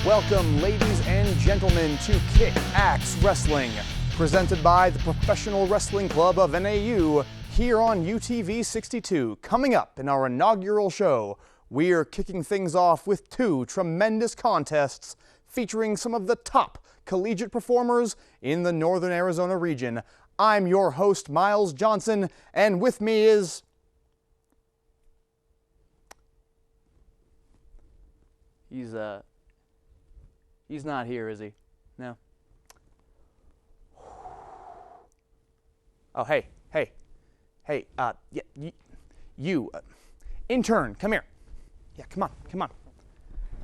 Welcome, ladies and gentlemen, to Kick Axe Wrestling, presented by the Professional Wrestling Club of NAU, here on UTV 62. Coming up in our inaugural show, we're kicking things off with two tremendous contests featuring some of the top collegiate performers in the Northern Arizona region. I'm your host, Miles Johnson, and with me is... He's not here, is he? No. Oh, hey, intern, come here. Yeah, come on.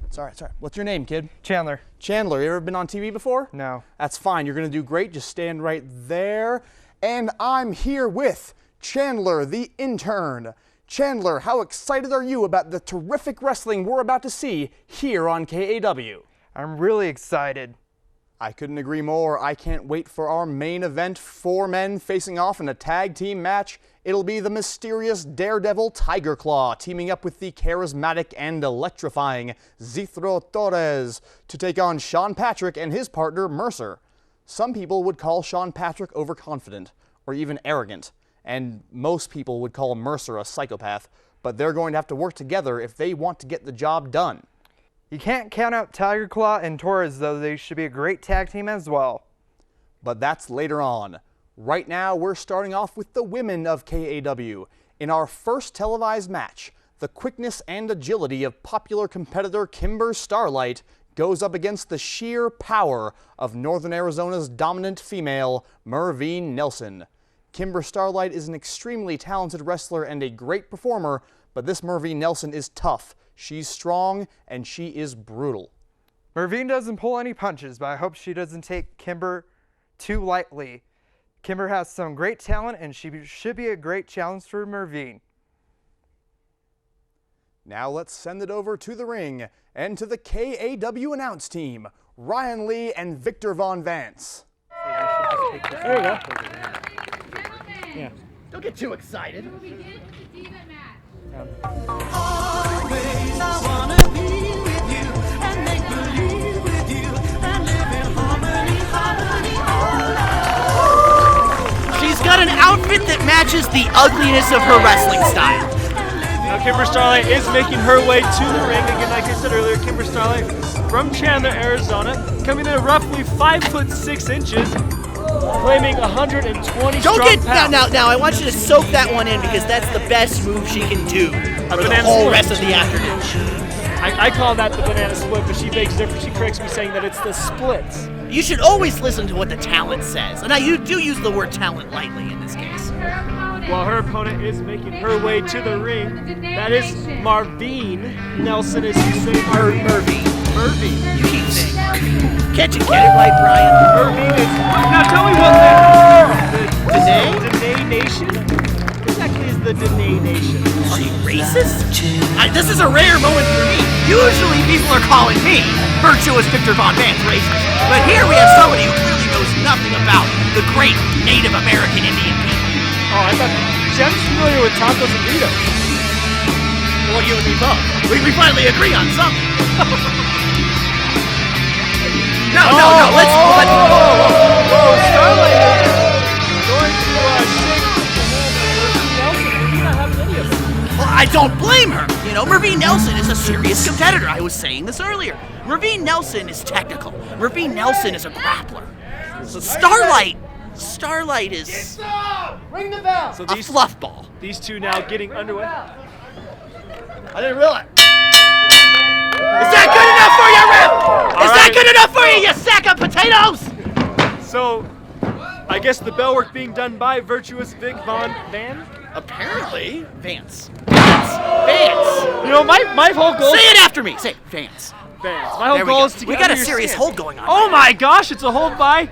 It's all right. What's your name, kid? Chandler. Chandler, you ever been on TV before? No. That's fine, you're gonna do great, just stand right there. And I'm here with Chandler, the intern. Chandler, how excited are you about the terrific wrestling we're about to see here on KAW? I'm really excited. I couldn't agree more. I can't wait for our main event, 4 men facing off in a tag team match. It'll be the mysterious Daredevil Tiger Claw teaming up with the charismatic and electrifying Zithro Torres to take on Sean Patrick and his partner Mercer. Some people would call Sean Patrick overconfident or even arrogant, and most people would call Mercer a psychopath, but they're going to have to work together if they want to get the job done. You can't count out Tiger Claw and Torres, though. They should be a great tag team as well. But that's later on. Right now, we're starting off with the women of KAW. In our first televised match, the quickness and agility of popular competitor Kimber Starlight goes up against the sheer power of Northern Arizona's dominant female, Mervine Nelson. Kimber Starlight is an extremely talented wrestler and a great performer, but this Mervine Nelson is tough. She's strong, and she is brutal. Mervine doesn't pull any punches, but I hope she doesn't take Kimber too lightly. Kimber has some great talent, and she should be a great challenge for Mervine. Now let's send it over to the ring and to the KAW announce team, Ryan Lee and Victor Von Vance. There you go. Yeah. Don't get too excited. We begin with the Diva match. Always I wanna be with you and make believe with you and live in harmony all She's got an outfit that matches the ugliness of her wrestling style. Now Kimber Starlight is making her way to the ring. Again, like I said earlier, Kimber Starlight from Chandler, Arizona, coming in at roughly 5'6", claiming 120 Don't strong get pounds. now. I want you to soak that one in because that's the best move she can do for the Banana whole split. rest of the afternoon. I call that the banana split, but she begs different. She corrects me saying that it's the splits. You should always listen to what the talent says. And now you do use the word talent lightly in this case. While her opponent is making her way to the ring, that is Mervine Nelson, as you say. Mervine. Mervine. You keep saying Mervine. Can't you get it right, Brian? Mervine is. Now tell me what the Dene Nation? What exactly is the Dene Nation? Are you racist? This is a rare moment for me. Usually people are calling me, virtuous Victor Von Vance, racist. But here we have somebody who clearly knows nothing about the great Native American Indian people. Oh, I thought. See, I'm just familiar with tacos and burritos. Well, you and me both. We finally agree on something. No, let's... Starlight is going to shake the hand of Mervine Nelson, and you're not having any of it. Well, I don't blame her. You know, Mervine Nelson is a serious competitor. I was saying this earlier. Mervine Nelson is technical. Mervine Nelson is a grappler. So Starlight is Ring the bell! So a fluff ball. these two now getting underway. I didn't realize. Is that good enough for you, Rip? Is that good enough for you, you sack of potatoes? So, I guess the bell work being done by virtuous Vic Von Van. Apparently, Vance. You know, my whole goal. Say it after me. Say it, Vance. Vance. My whole There we goal go. is to get We got under a your serious skin. hold going on. Oh right my gosh, it's a hold by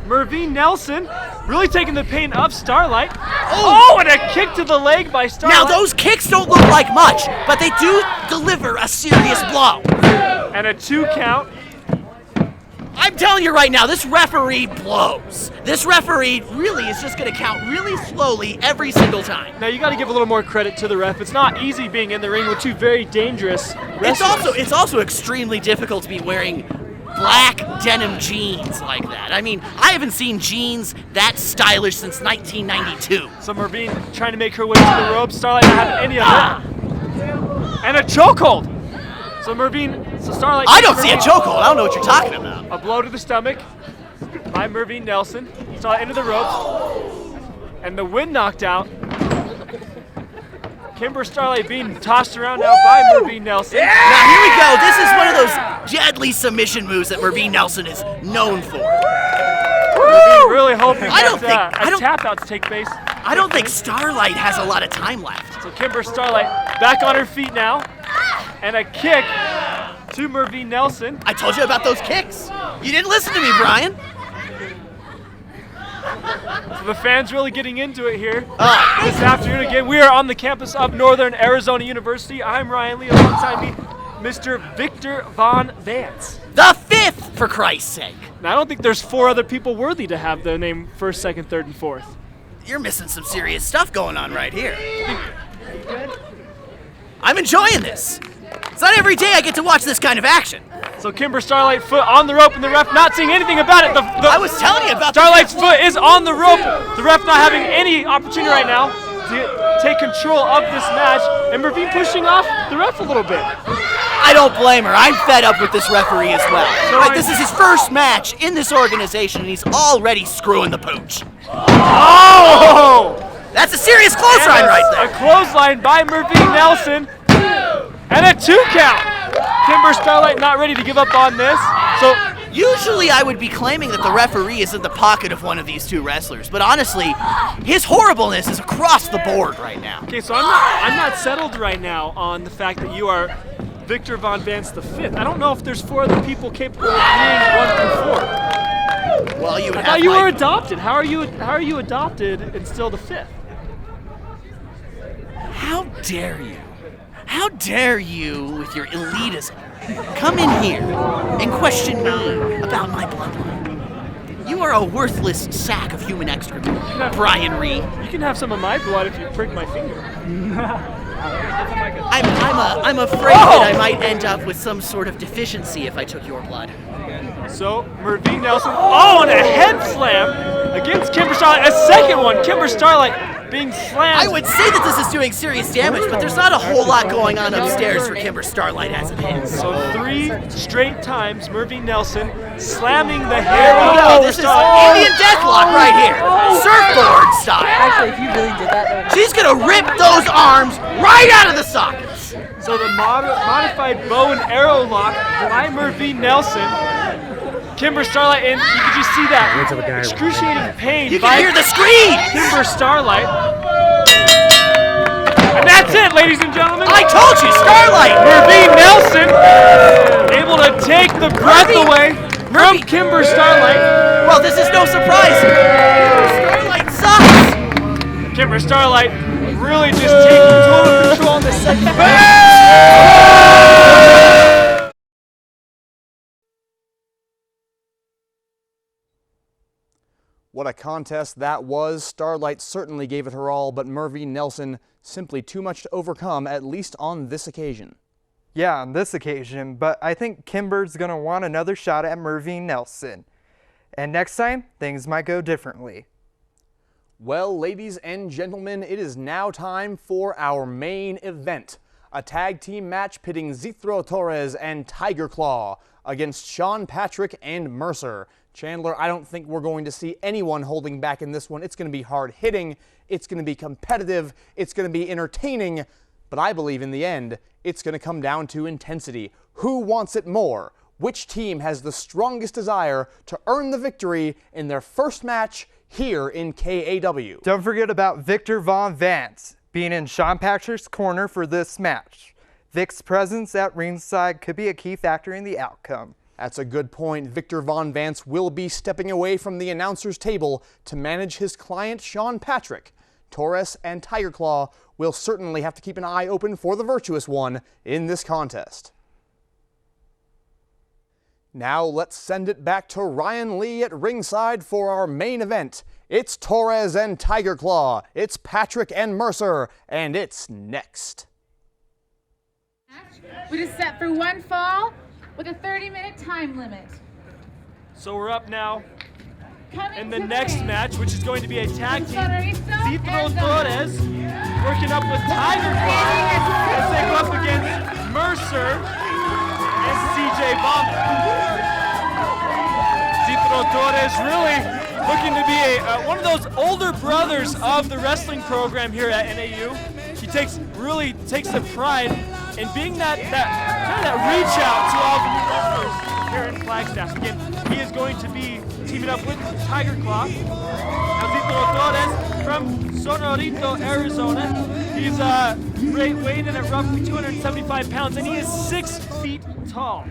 Mervine Nelson, really taking the pain of Starlight. Oh, and a kick to the leg by Starlight. Now, those kicks don't look like much, but they do deliver a serious blow. And a 2 count. I'm I'm telling you right now, this referee blows. This referee really is just going to count really slowly every single time. Now you got to give a little more credit to the ref. It's not easy being in the ring with two very dangerous wrestlers. It's also extremely difficult to be wearing black denim jeans like that. I mean, I haven't seen jeans that stylish since 1992. So Mervine trying to make her way to the ropes. Starlight not having any of it. And a chokehold. So Starlight. I don't see a chokehold. I don't know what you're talking about. A blow to the stomach by Mervine Nelson. Starlight into the ropes. And the wind knocked out. Kimber Starlight being tossed around now by Mervine Nelson. Yeah! Now here we go. This is one of those deadly submission moves that Mervine Nelson is known for. Mervine really hoping a tap out to take place. I don't think Starlight has a lot of time left. So Kimber Starlight back on her feet now. And a kick to Mervine Nelson. I told you about those kicks. You didn't listen to me, Brian. So the fans really getting into it here this afternoon. Again, we are on the campus of Northern Arizona University. I'm Ryan Lee, alongside me, Mr. Victor Von Vance. The fifth, for Christ's sake. Now, I don't think there's 4 other people worthy to have the name first, second, third, and fourth. You're missing some serious stuff going on right here. I'm enjoying this. It's not every day I get to watch this kind of action. So Kimber Starlight foot on the rope and the ref not seeing anything about it. I was telling you about Starlight's foot is on the rope. The ref not having any opportunity right now to take control of this match. And Mervine pushing off the ref a little bit. I don't blame her. I'm fed up with this referee as well. So this is his first match in this organization and he's already screwing the pooch. Oh! That's a serious clothesline right there. A clothesline by Mervine Nelson. And a 2 count. Kimber Starlight not ready to give up on this. So usually I would be claiming that the referee is in the pocket of one of these two wrestlers, but honestly, his horribleness is across the board right now. Okay, so I'm not settled right now on the fact that you are Victor Von Vance the fifth. I don't know if there's 4 other people capable of being 1 through 4. Well, I thought you were adopted. How are you adopted and still the fifth? How dare you? How dare you, with your elitism, come in here and question me about my bloodline? You are a worthless sack of human excrement, Brian Reed. You can have some of my blood if you prick my finger. I'm afraid that I might end up with some sort of deficiency if I took your blood. So, Mervine Nelson, and a head slam against Kimber Starlight. A second one, Kimber Starlight being slammed. I would say that this is doing serious damage, but there's not a whole lot going on upstairs for Kimber Starlight as it is. So 3 straight times, Mervine Nelson slamming the hair Here we go. This is Indian Deathlock right here. Surfboard style. Actually, if you really did that, She's going to rip those arms right out of the sockets. So the modified bow and arrow lock by Mervine Nelson. Kimber Starlight, and you can just see that excruciating pain. You can hear the scream! Kimber Starlight. And that's it, ladies and gentlemen. I told you, Starlight! Mervine Nelson able to take the breath away from Kimber Starlight. Well, this is no surprise. Starlight sucks. Kimber Starlight really just taking total control in the second half. What a contest that was. Starlight certainly gave it her all, but Mervine Nelson simply too much to overcome, at least on this occasion. Yeah, on this occasion, but I think Kimber's going to want another shot at Mervine Nelson. And next time, things might go differently. Well, ladies and gentlemen, it is now time for our main event. A tag team match pitting Zithro Torres and Tiger Claw against Sean Patrick and Mercer. Chandler, I don't think we're going to see anyone holding back in this one. It's going to be hard-hitting, it's going to be competitive, it's going to be entertaining, but I believe in the end, it's going to come down to intensity. Who wants it more? Which team has the strongest desire to earn the victory in their first match here in KAW? Don't forget about Victor Von Vance being in Sean Patrick's corner for this match. Vic's presence at ringside could be a key factor in the outcome. That's a good point. Victor Von Vance will be stepping away from the announcer's table to manage his client, Sean Patrick. Torres and Tiger Claw will certainly have to keep an eye open for the virtuous one in this contest. Now let's send it back to Ryan Lee at ringside for our main event. It's Torres and Tiger Claw, it's Patrick and Mercer, and it's next. We just set for one fall with a 30-minute time limit. So we're up now Coming in the to next ring. match, which is going to be a tag team. Sonorito Citro and Torres working up with Tiger Claw as they go up against Mercer and CJ Bomber. Citro Torres really looking to be one of those older brothers of the wrestling program here at NAU. He really takes the pride in being that reach out to all the new wrestlers here in Flagstaff. Again, he is going to be teaming up with Tiger Claw. Now Citro Torres from Sonorito, Arizona. He's weighing in at roughly 275 pounds, and he is 6 feet tall.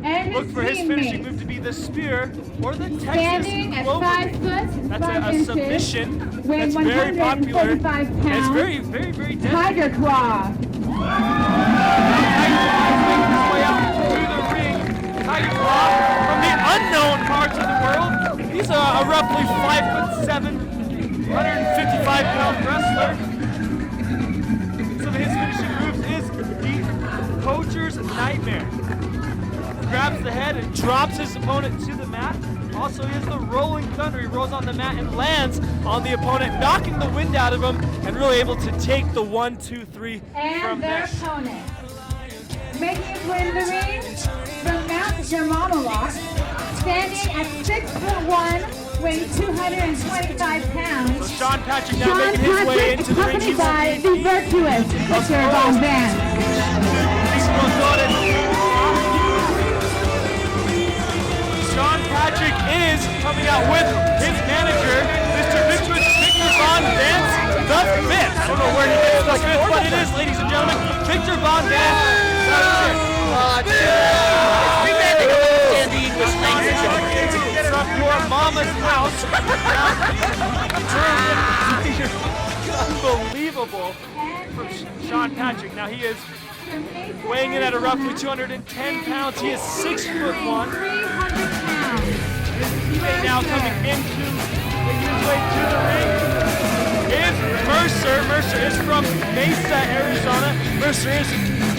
And Look for his finishing move to be the spear or the Texas standing at Clover. 5 foot That's 5 a inches, submission weighing that's very popular. 145 And it's pounds. very, very, very deadly. Tiger Claw. Tiger Claw is making his way out to the ring. Tiger Claw from the unknown parts of the world. He's a roughly 5'7", 155-pound wrestler. Some of his finishing moves is the Poacher's Nightmare. Grabs the head and drops his opponent to the mat. Also, he has the Rolling Thunder. He rolls on the mat and lands on the opponent, knocking the wind out of him and really able to take the 1, 2, 3 And from their there. opponent. Making his way to the ring from Mount Germanalock, standing at 6'1", weighing 225 pounds. Sean Patrick now making his way into the ring. He accompanied will by be the virtuous Victor Von Van. Sean Patrick is coming out with his manager, Mr. Victor Von Vance the Fifth. I don't know where he gets the fifth, but it is, ladies and gentlemen, Victor Von Vance. From your mama's house. Unbelievable from Sean Patrick. Now he is weighing in at a roughly 210 pounds. He is 6'1". 300 pounds. His teammate now coming into making his way to the ring is Mercer. Mercer is from Mesa, Arizona. Mercer is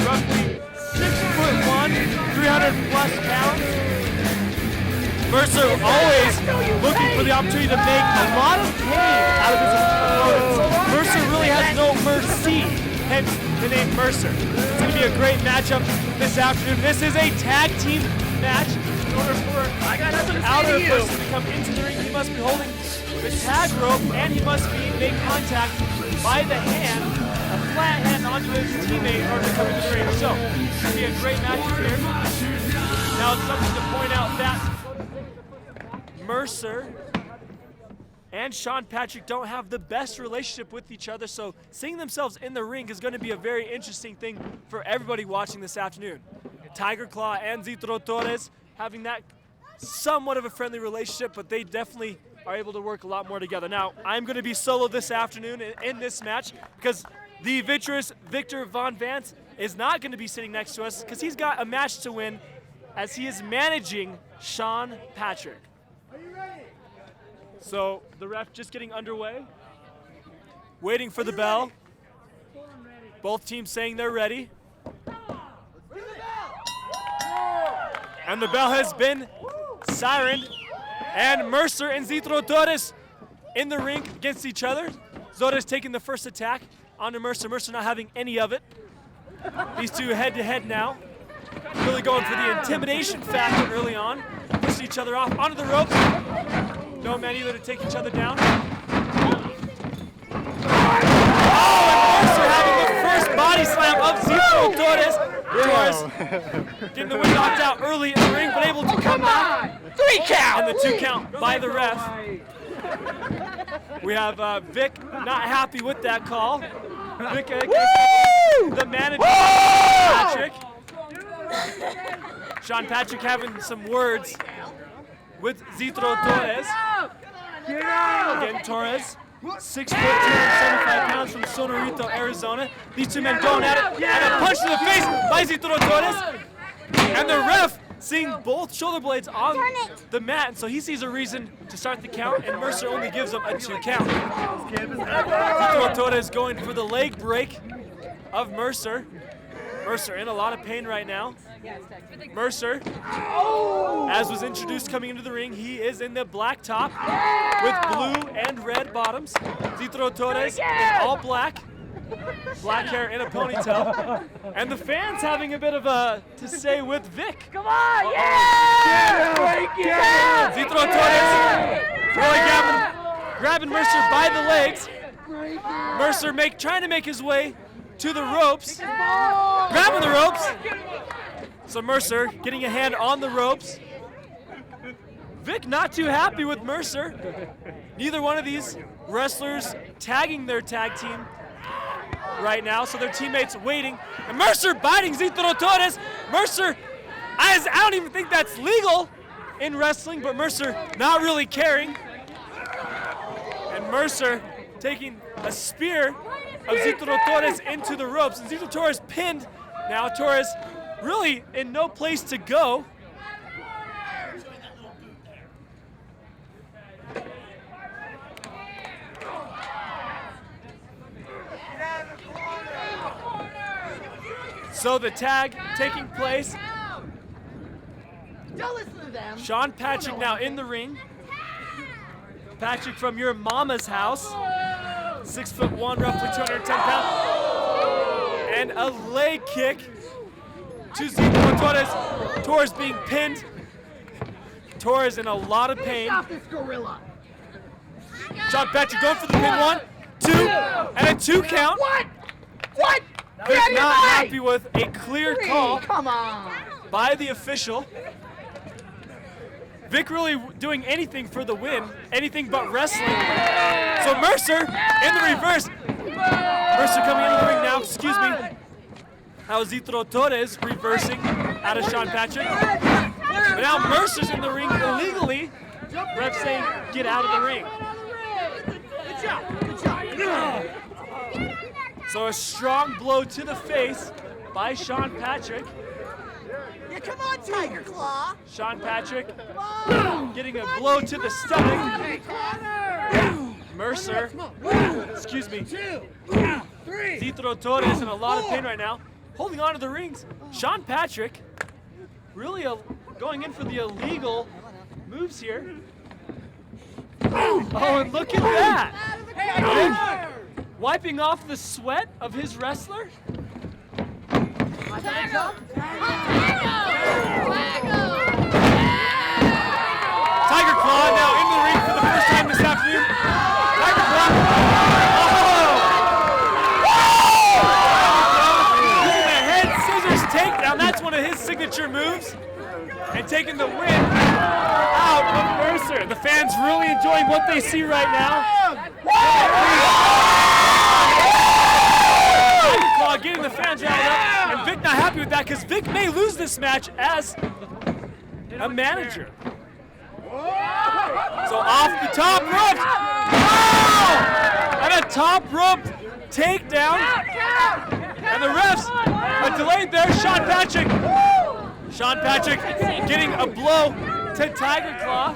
roughly 6'1", 300 plus pounds. Mercer always looking for the opportunity to make a lot of pain out of his opponents. Mercer really has no mercy, hence the name Mercer. It's going to be a great matchup this afternoon. This is a tag team match. In order for the outer person to come into the ring, he must be holding the tag rope and he must be make contact by the hand, a flat hand onto his teammate in order to come into the ring. So, it's going to be a great matchup here. Now it's something to point out that Mercer and Sean Patrick don't have the best relationship with each other, so seeing themselves in the ring is going to be a very interesting thing for everybody watching this afternoon. Tiger Claw and Citro Torres having that somewhat of a friendly relationship, but they definitely are able to work a lot more together. Now, I'm going to be solo this afternoon in this match because the virtuous Victor Von Vance is not going to be sitting next to us because he's got a match to win as he is managing Sean Patrick. So the ref just getting underway, waiting for the bell. Both teams saying they're ready. And the bell has been sirened. And Mercer and Citro Torres in the ring against each other. Torres taking the first attack onto Mercer. Mercer not having any of it. These two head to head now. Really going for the intimidation factor early on. Pushing each other off onto the ropes. No man either to take each other down. Oh, and Mercer having the first body slam of Citro Torres. Torres getting the wind knocked out early in the ring, but able to come back. 3 count! And the 2 count by the ref. We have Vic not happy with that call. Vic, the manager, Patrick. Sean Patrick having some words with Citro Torres. Again, Torres, 6', 275 pounds from Sonorito, Arizona. These two men going at it. And a punch to the face by Citro Torres. And the ref seeing both shoulder blades on the mat, and so he sees a reason to start the count, and Mercer only gives him a 2 count. Zito Torres going for the leg break of Mercer. Mercer in a lot of pain right now. Mercer, as was introduced coming into the ring, he is in the black top with blue and red bottoms. Zito Torres in all black. Black hair in a ponytail. And the fans having a bit of a to say with Vic. Come on, yeah! Zito Torres really grabbing Mercer by the legs. Mercer trying to make his way to the ropes. Grabbing the ropes. So Mercer getting a hand on the ropes. Vic not too happy with Mercer. Neither one of these wrestlers tagging their tag team right now, so their teammates waiting. And Mercer biting Zito Torres. Mercer, I don't even think that's legal in wrestling, but Mercer not really caring. And Mercer taking a spear of Zito Torres into the ropes. And Zito Torres pinned. Now Torres really in no place to go. So the tag taking place. Don't listen to them. Sean Patrick now in the ring. Patrick from your mama's house. 6'1", roughly 210 pounds. And a leg kick to Zito Torres. Torres being pinned. Torres in a lot of pain. Stop this gorilla. Sean Patrick going for the pin. 1, 2, and a 2 count. What? Vic not happy with a clear call Come on. by the official. Vic really doing anything for the win, anything but wrestling. So Mercer in the reverse. Mercer coming into the ring now, excuse me. That was Zito Torres reversing out of Sean Patrick. But now Mercer's in the ring illegally. Ref saying, get out of the ring. Good job. Good job. So a strong blow to the face by Sean Patrick. Yeah, come on, Tiger Claw. Sean Patrick getting a blow to the stomach. Mercer, excuse me, Zito Torres in a lot of pain right now. Holding on to the rings. Sean Patrick really going in for the illegal moves here. Oh, and look at that. Wiping off the sweat of his wrestler. Tiger Claw now in the ring for the first time this afternoon. Tiger Claw. Using the head scissors takedown. That's one of his signature moves. And taking the win out of Mercer. The fans really enjoying what they see right now. Tiger Claw getting the fans riled up. And Vic not happy with that because Vic may lose this match as a manager. So off the top rope. Oh! And a top rope takedown. And the refs are delayed there. Sean Patrick getting a blow to Tiger Claw.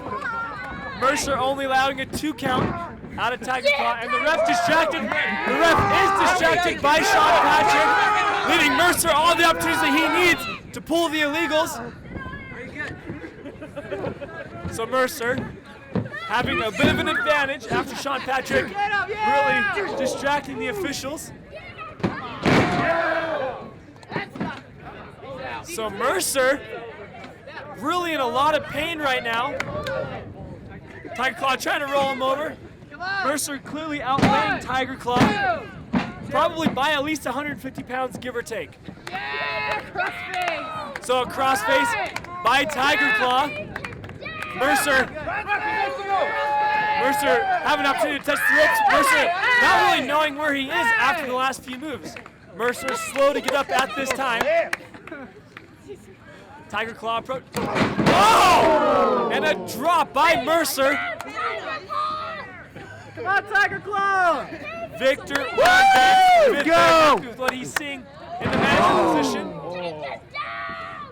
Mercer only allowing a 2 count out of Tiger Claw. And the ref distracted. The ref is distracted by Sean Patrick, leaving Mercer all the opportunities that he needs to pull the illegals. So Mercer having a bit of an advantage after Sean Patrick really distracting the officials. So Mercer really in a lot of pain right now. Tiger Claw trying to roll him over. Mercer clearly outweighing Tiger Claw, probably by at least 150 pounds, give or take. So a crossface by Tiger Claw. Mercer having an opportunity to touch the ropes. Mercer not really knowing where he is after the last few moves. Mercer slow to get up at this time. Tiger Claw approach. Oh! And a drop by Mercer. Come on, Tiger Claw. Victor happy with what he's seeing in the manager position.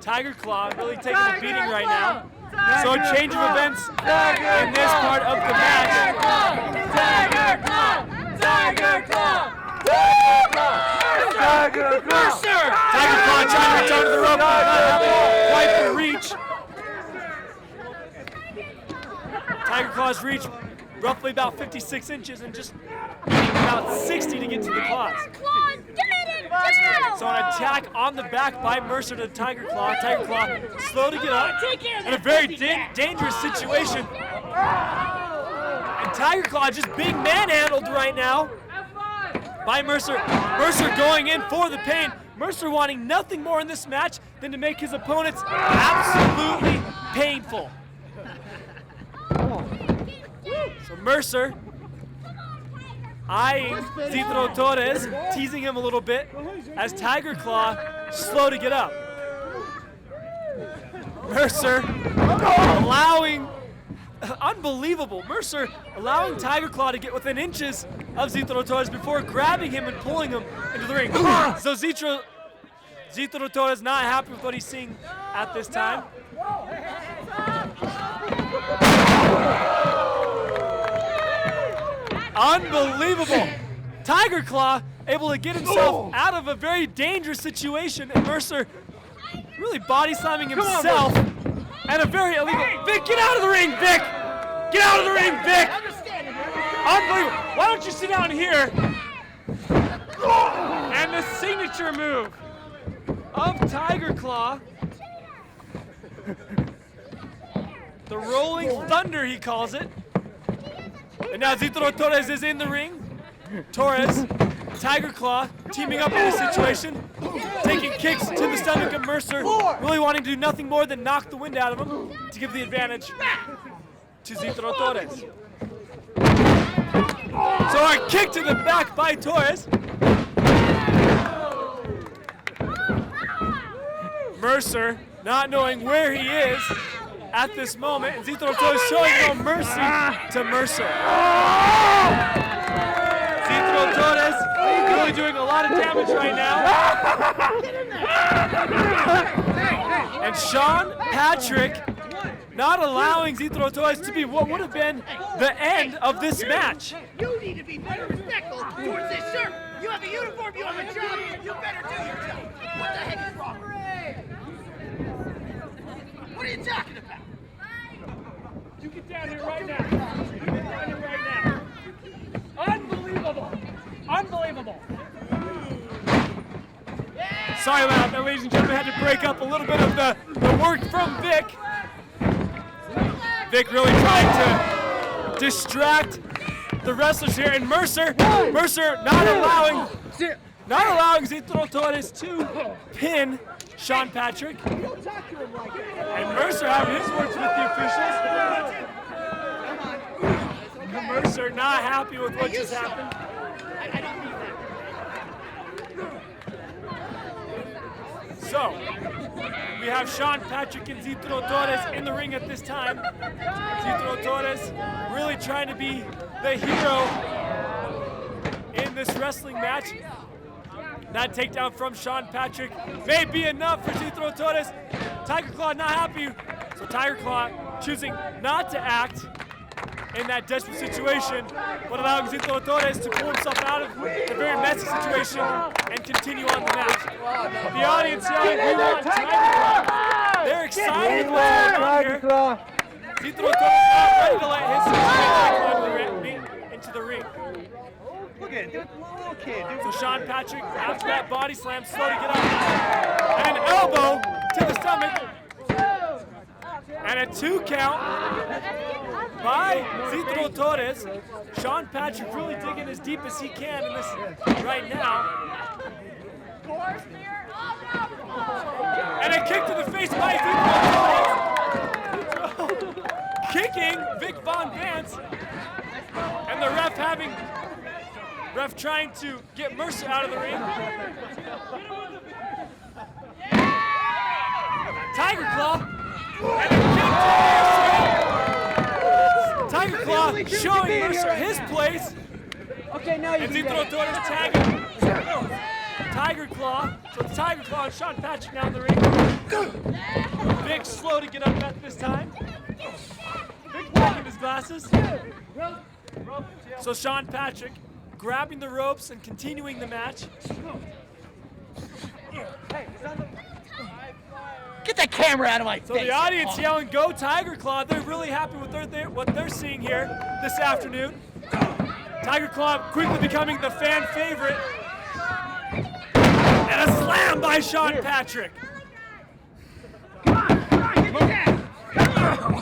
Tiger Claw really taking a beating right now. So a change of events in this part of the match. Tiger Claw! Tiger Claw! Mercer! Tiger Claw trying to return to the rope, but not having quite the reach. Tiger Claw's reach roughly about 56 inches and just about 60 to get to the claws. So an attack on the back by Mercer to Tiger Claw. Tiger Claw slow to get up in a very dangerous situation. And Tiger Claw just being manhandled right now by Mercer. Mercer going in for the pain. Mercer wanting nothing more in this match than to make his opponents absolutely painful. So Mercer eyeing Zitro Torres, teasing him a little bit as Tiger Claw slow to get up. Mercer allowing, unbelievable, Mercer allowing Tiger Claw to get within inches of Zitro Torres before grabbing him and pulling him into the ring. So Zitro Torres not happy with what he's seeing at this time. Unbelievable. Tiger Claw able to get himself out of a very dangerous situation, and Mercer really body slamming himself and a very illegal. Vic, get out of the ring, Vic! Get out of the ring, Vic! Unbelievable. Why don't you sit down here? And the signature move of Tiger Claw. The Rolling Thunder, he calls it. And now Zitro Torres is in the ring. Torres, Tiger Claw, teaming up in this situation, taking kicks to the stomach of Mercer, really wanting to do nothing more than knock the wind out of him to give the advantage to Zitro Torres. So a kick to the back by Torres. Mercer not knowing where he is at this moment, and Zitro Torres showing no mercy to Mercer. Zitro Torres really doing a lot of damage right now. And Sean Patrick not allowing Zitro Torres to be what would have been the end of this match. You need to be better respectful towards this shirt. You have a uniform, you have a job, you better do your job. What the heck is wrong? What are you talking about? You get down here right now. You get down here right now. Unbelievable. Unbelievable. Sorry about that, ladies and gentlemen. Had to break up a little bit of the work from Vic. Vic really trying to distract the wrestlers here. And Mercer not allowing Zitro Torres to pin Sean Patrick. And Mercer having his words with the officials. Mercer not happy with what just happened. So, we have Sean Patrick and Zitro Torres in the ring at this time. Zitro Torres really trying to be the hero in this wrestling match. That takedown from Sean Patrick may be enough for Zitro Torres. Tiger Claw not happy, so Tiger Claw choosing not to act in that desperate situation, but allowing Zitro Torres to pull himself out of a very messy situation and continue on the match. The audience yelling, "We want Tiger Claw!" They're excited with what's going on here. Zitro Torres not ready to let his situation into the ring. Look at it, dude, little kid. So Sean Patrick, after that body slam, slow to get up. And an elbow to the stomach. And a 2 count by Zitro Torres. Sean Patrick really digging as deep as he can in this right now. And a kick to the face by Zitro Torres. Kicking Vic Von Vance. And the ref trying to get Mercer out of the ring. Tiger Claw. And a kick to Tiger Claw showing Mercer his place. Okay, now you And Zitro Torres tagging Tiger Claw. So it's Tiger Claw and Sean Patrick now in the ring. Vic slow to get up at this time. Vic packing his glasses. So Sean Patrick grabbing the ropes and continuing the match. Get that camera out of my So face. the audience yelling, "Go Tiger Claw!" They're really happy with what they're seeing here this afternoon. Tiger Claw quickly becoming the fan favorite. And a slam by Sean Patrick.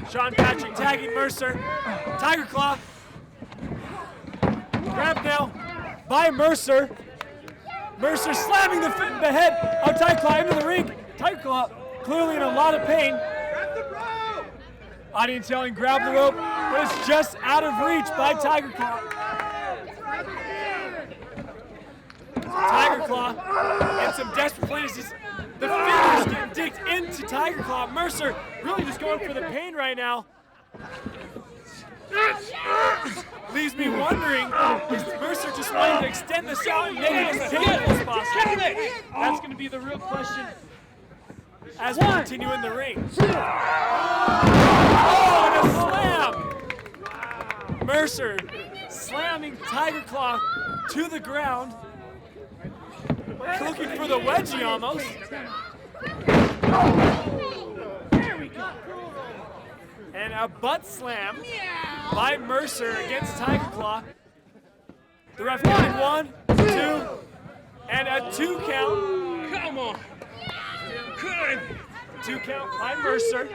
Sean Patrick tagging Mercer. Tiger Claw. Grab now by Mercer. Mercer slamming the head of Tiger Claw into the ring. Tiger Claw clearly in a lot of pain. Audience yelling, "Grab the rope," but it's just out of reach by Tiger Claw. Tiger Claw in some desperate places. The fingers getting digged into Tiger Claw. Mercer really just going for the pain right now. Leaves me wondering, is Mercer just wanting to extend this out and make it as painful as possible? That's going to be the real question as we continue in the ring. Oh, and a slam! Mercer slamming Tiger Claw to the ground. Looking for the wedgie almost. And a butt slam by Mercer against Tiger Claw. The ref counting 1, 2, and a 2 count. Come on. 2 count by Mercer.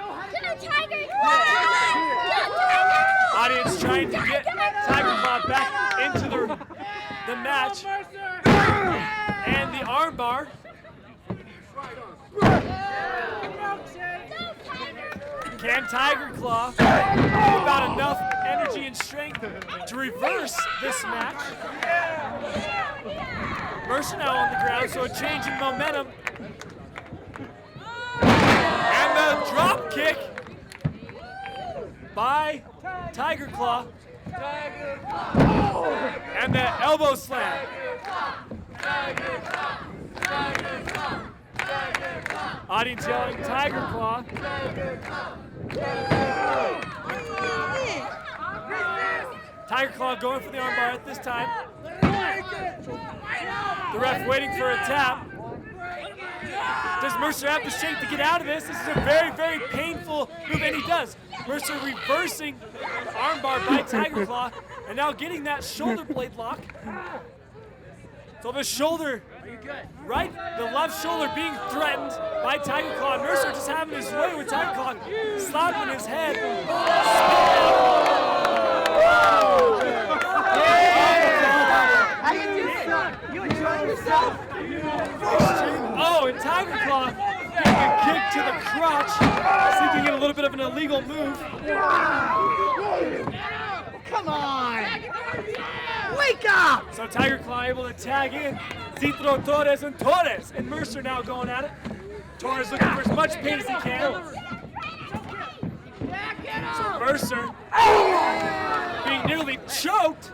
Audience trying to get Tiger Claw back into the match. And the armbar. Can Tiger Claw without enough energy and strength to reverse this match? Mercer now on the ground, so a change in momentum. And the drop kick by Tiger Claw. And the elbow slam. Audience yelling, "Tiger Claw." Tiger Claw going for the armbar at this time. The ref waiting for a tap. Does Mercer have the strength to get out of this? This is a very, very painful move, and he does. Mercer reversing armbar by Tiger Claw, and now getting that shoulder blade lock. So the shoulder, right, the left shoulder being threatened by Tiger Claw. Mercer just having his way with Tiger Claw, slapping his head. How you doing, son? You enjoying yourself? Oh, and Tiger Claw getting a kick to the crotch. See if we can get a little bit of an illegal move. Come on! Wake up! So Tiger Claw able to tag in Citro, Torres, and Mercer now going at it. Torres looking for as much pain as he can. So Mercer being nearly choked.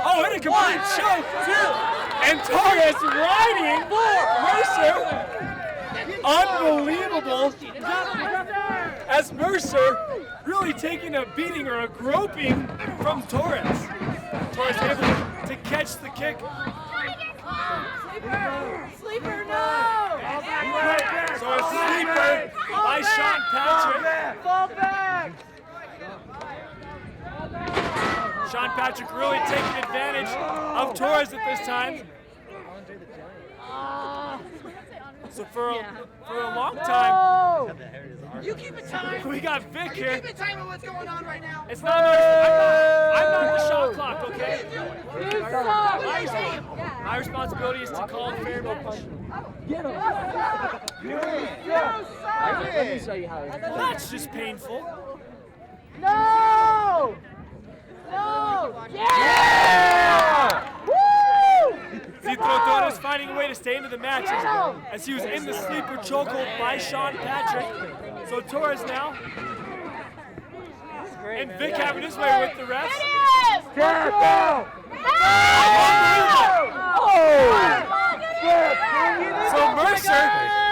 Oh, and a complete choke too. And Torres riding Mercer. Unbelievable. As Mercer really taking a beating or a groping from Torres. Torres able to catch the kick. Sleeper, no! So a sleeper by Sean Patrick. Fall back! Sean Patrick really taking advantage of Torres at this time. So for a long time, You keep it time! we got Vic here. Keep it time of what's going on right now! It's not I'm not the shot clock, okay? My responsibility is to call a fair match. Well, that's just painful. No! No! Yeah! Woo! Citro Torres finding a way to stay into the match as he was in the sleeper chokehold by Sean Patrick. So Torres now. And Vic having his way with the refs. So Mercer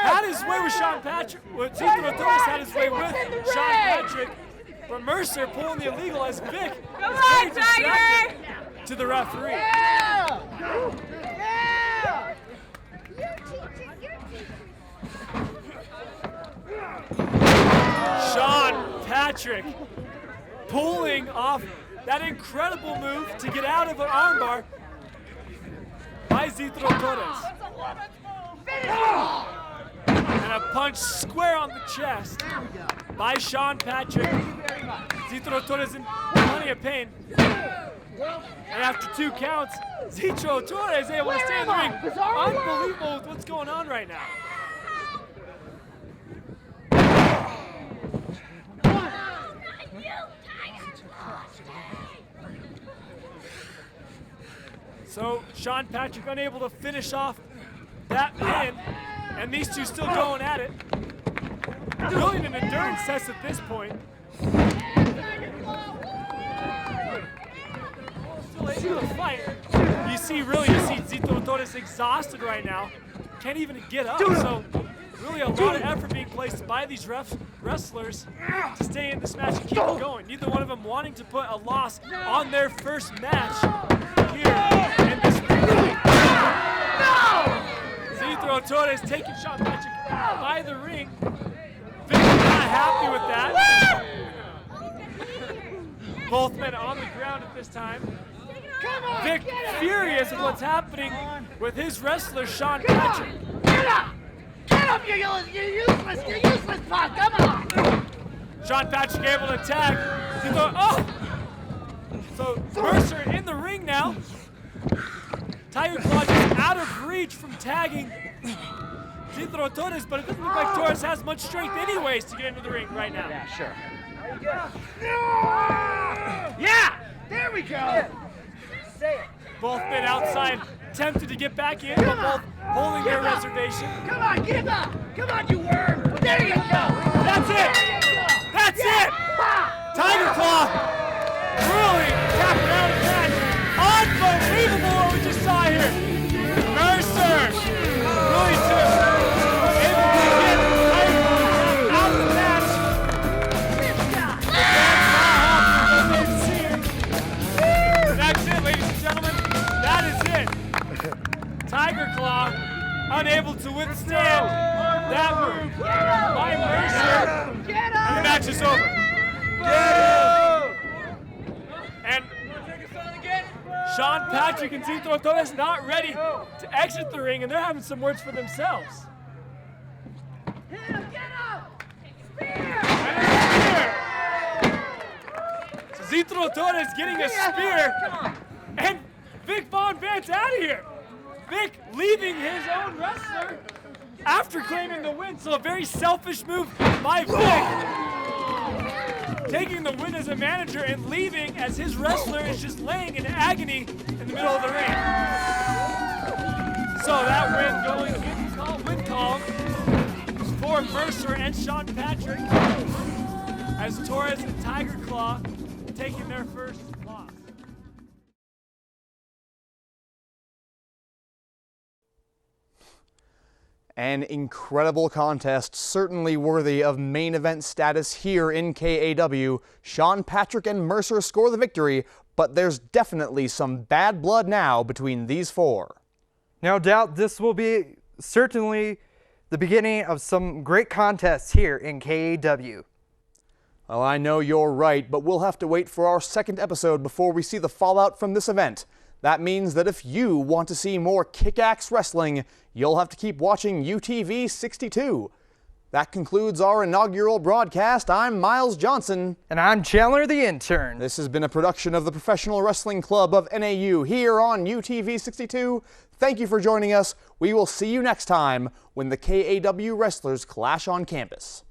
had his way with Sean Patrick. Zitro Torres had his way with Sean Patrick. But Mercer pulling the illegal as Vic is very distracted to the referee. Sean Patrick pulling off that incredible move to get out of an armbar by Zitro Torres. And a punch square on the chest by Sean Patrick. Zitro Torres in plenty of pain. And after 2 counts, Zitro Torres is able to stay in the ring. Unbelievable with what's going on right now. So Sean Patrick unable to finish off that pin, and these two still going at it. Really an endurance test at this point. Still able to fight. You see Zitro Torres exhausted right now. Can't even get up. So really a lot of effort being placed by these wrestlers to stay in this match and keep it going. Neither one of them wanting to put a loss on their first match here in this fight. Zitro Torres taking Sean Patrick by the ring. Vic not happy with that. Both men on the ground at this time. Vic furious with what's happening with his wrestler, Sean Patrick. Get up! Get up, you're useless, Pop, come on! Sean Patrick able to tag. Oh! So Mercer in the ring now. Tiger Claw just out of reach from tagging Zitro Torres, but it doesn't look like Torres has much strength anyways to get into the ring right now. Yeah, sure. Yeah! There we go! Both men outside, tempted to get back in, but both holding their reservation. Come on, give up! Come on, you worm! There you go! That's it! That's it! Tiger Claw really tapping out of that. Unbelievable what we just saw here. Mercer really just able to get Tiger Claw out of the match. That's it, ladies and gentlemen. That is it. Tiger Claw unable to withstand that move by Mercer. And the match is over. And Sean Patrick and Zitro Torres not ready to exit the ring, and they're having some words for themselves. So Zitro Torres getting a spear, and Vic Von Vance out of here. Vic leaving his own wrestler after claiming the win, so a very selfish move by Vic. Taking the win as a manager and leaving as his wrestler is just laying in agony in the middle of the ring. So that win going in win column for Mercer and Sean Patrick as Torres and Tiger Claw taking their first loss. An incredible contest, certainly worthy of main event status here in KAW. Sean Patrick and Mercer score the victory, but there's definitely some bad blood now between these four. No doubt this will be certainly the beginning of some great contests here in KAW. Well, I know you're right, but we'll have to wait for our second episode before we see the fallout from this event. That means that if you want to see more kick-ass wrestling, you'll have to keep watching UTV 62. That concludes our inaugural broadcast. I'm Miles Johnson. And I'm Chandler the Intern. This has been a production of the Professional Wrestling Club of NAU here on UTV 62. Thank you for joining us. We will see you next time when the KAW wrestlers clash on campus.